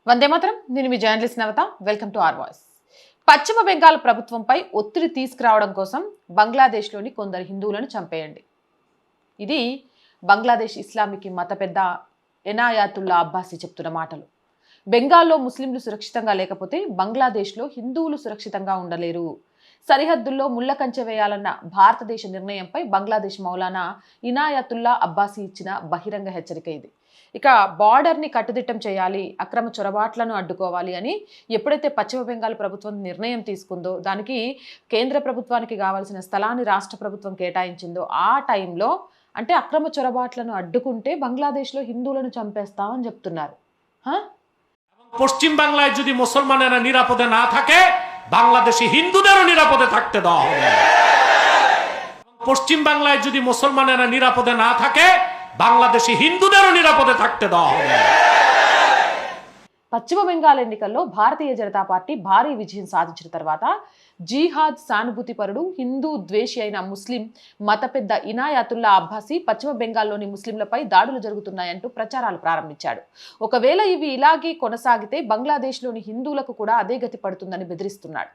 వందే మాత్రం. నేను మీ journalist Navata. Welcome to R Voice. పశ్చిమ బెంగాల్ ప్రభుత్వంపై ఒత్తిడి తీసుకురావడం కోసం బంగ్లాదేశ్లోని కొందరు హిందువులను చంపేయండి. ఇది బంగ్లాదేశ్ ఇస్లామిక్ మత పెద్ద ఎనాయాతుల్లా అబ్బాసీ చెప్తున్న మాటలు. బెంగాల్లో ముస్లింలు సురక్షితంగా లేకపోతే బంగ్లాదేశ్లో హిందువులు సురక్షితంగా ఉండలేరు. సరిహద్దుల్లో ముళ్ల కంచె వేయాలన్న భారతదేశ నిర్ణయంపై బంగ్లాదేశ్ మౌలానా ఇనాయతుల్లా అబ్బాసీ ఇచ్చిన బహిరంగ హెచ్చరిక ఇది. ఇక బార్డర్ని కట్టుదిట్టం చేయాలి, అక్రమ చొరబాట్లను అడ్డుకోవాలి అని ఎప్పుడైతే పశ్చిమ బెంగాల్ ప్రభుత్వం నిర్ణయం తీసుకుందో, దానికి కేంద్ర ప్రభుత్వానికి కావాల్సిన స్థలాన్ని రాష్ట్ర ప్రభుత్వం కేటాయించిందో, ఆ టైంలో అంటే అక్రమ చొరబాట్లను అడ్డుకుంటే బంగ్లాదేశ్లో హిందువులను చంపేస్తామని చెప్తున్నారు. পশ্চিম বাংলায় যদি মুসলমানেরা নিরাপদে না থাকে, বাংলাদেশি হিন্দুদেরও নিরাপদে থাকতে দেওয়া হবে। পশ্চিম বাংলায় যদি মুসলমানেরা নিরাপদে না থাকে, বাংলাদেশি হিন্দুদেরও নিরাপদে থাকতে দেওয়া হবে। పశ్చిమ బెంగాల్ ఎన్నికల్లో భారతీయ జనతా పార్టీ భారీ విజయం సాధించిన తర్వాత జీహాద్ సానుభూతిపరుడు, హిందూ ద్వేషి అయిన ముస్లిం మత పెద్ద ఇనాయతుల్లా అబ్బాసీ పశ్చిమ బెంగాల్లోని ముస్లింలపై దాడులు జరుగుతున్నాయంటూ ప్రచారాలు ప్రారంభించాడు. ఒకవేళ ఇవి ఇలాగే కొనసాగితే బంగ్లాదేశ్లోని హిందువులకు కూడా అదే గతి పడుతుందని బెదిరిస్తున్నాడు.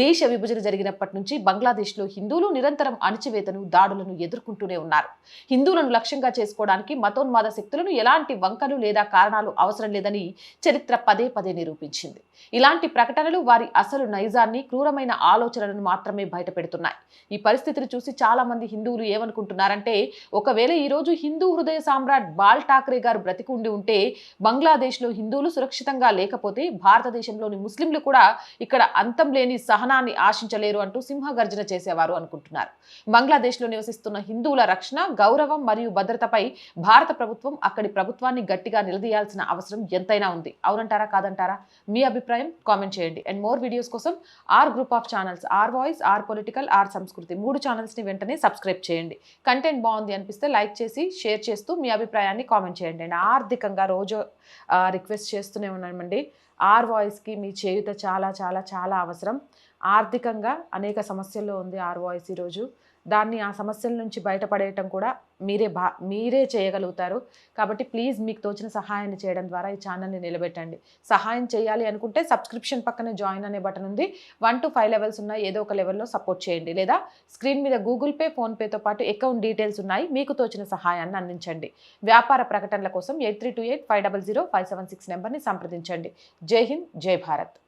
దేశ విభజన జరిగినప్పటి నుంచి బంగ్లాదేశ్లో హిందువులు నిరంతరం అణచివేతను, దాడులను ఎదుర్కొంటూనే ఉన్నారు. హిందువులను లక్ష్యంగా చేసుకోవడానికి మతోన్మాద శక్తులను ఎలాంటి వంకలు లేదా కారణాలు అవసరం లేదని చరిత్ర పదే పదే నిరూపించింది. ఇలాంటి ప్రకటనలు వారి అసలు నైజాన్ని, క్రూరమైన ఆలోచనలను మాత్రమే బయటపెడుతున్నాయి. ఈ పరిస్థితిని చూసి చాలా మంది హిందువులు ఏమనుకుంటున్నారంటే, ఒకవేళ ఈ రోజు హిందూ హృదయ సామ్రాట్ బాల్ ఠాక్రే గారు బ్రతికి ఉంటే బంగ్లాదేశ్లో హిందువులు సురక్షితంగా లేకపోతే భారతదేశంలోని ముస్లింలు కూడా ఇక్కడ అంతం లేని సహనాన్ని ఆశించలేరు అంటూ సింహగర్జన చేసేవారు అనుకుంటున్నారు. బంగ్లాదేశ్లో నివసిస్తున్న హిందువుల రక్షణ, గౌరవం మరియు భద్రతపై భారత ప్రభుత్వం అక్కడి ప్రభుత్వాన్ని గట్టిగా నిలదీయాల్సిన అవసరం ఎంతైనా ఉంది. అవునంటారా, కాదంటారా? మీ అభిప్రాయం కామెంట్ చేయండి. అండ్ మోర్ వీడియోస్ కోసం our group of channels, our voice, our political, our సంస్కృతి 3 ఛానల్స్ని వెంటనే సబ్స్క్రైబ్ చేయండి. కంటెంట్ బాగుంది అనిపిస్తే లైక్ చేసి షేర్ చేస్తూ మీ అభిప్రాయాన్ని కామెంట్ చేయండి. అండ్ ఆర్థికంగా రోజు రిక్వెస్ట్ చేస్తూనే ఉన్నామండి. ఆర్ వాయిస్కి మీ చేయుత చాలా చాలా చాలా అవసరం. ఆర్థికంగా అనేక సమస్యల్లో ఉంది ఆర్ వాయిస్ ఈరోజు. దాన్ని, ఆ సమస్యల నుంచి బయటపడేయటం కూడా మీరే చేయగలుగుతారు. కాబట్టి ప్లీజ్ మీకు తోచిన సహాయాన్ని చేయడం ద్వారా ఈ ఛానల్ని నిలబెట్టండి. సహాయం చేయాలి అనుకుంటే సబ్స్క్రిప్షన్ పక్కనే జాయిన్ అనే బటన్ ఉంది. 1 to 5 లెవెల్స్ ఉన్నాయి. ఏదో ఒక లెవెల్లో సపోర్ట్ చేయండి. లేదా స్క్రీన్ మీద గూగుల్ పే, ఫోన్పేతో పాటు అకౌంట్ డీటెయిల్స్ ఉన్నాయి. మీకు తోచిన సహాయాన్ని అందించండి. వ్యాపార ప్రకటనల కోసం 8328500576 నెంబర్ని సంప్రదించండి. జై హింద్, జై భారత్.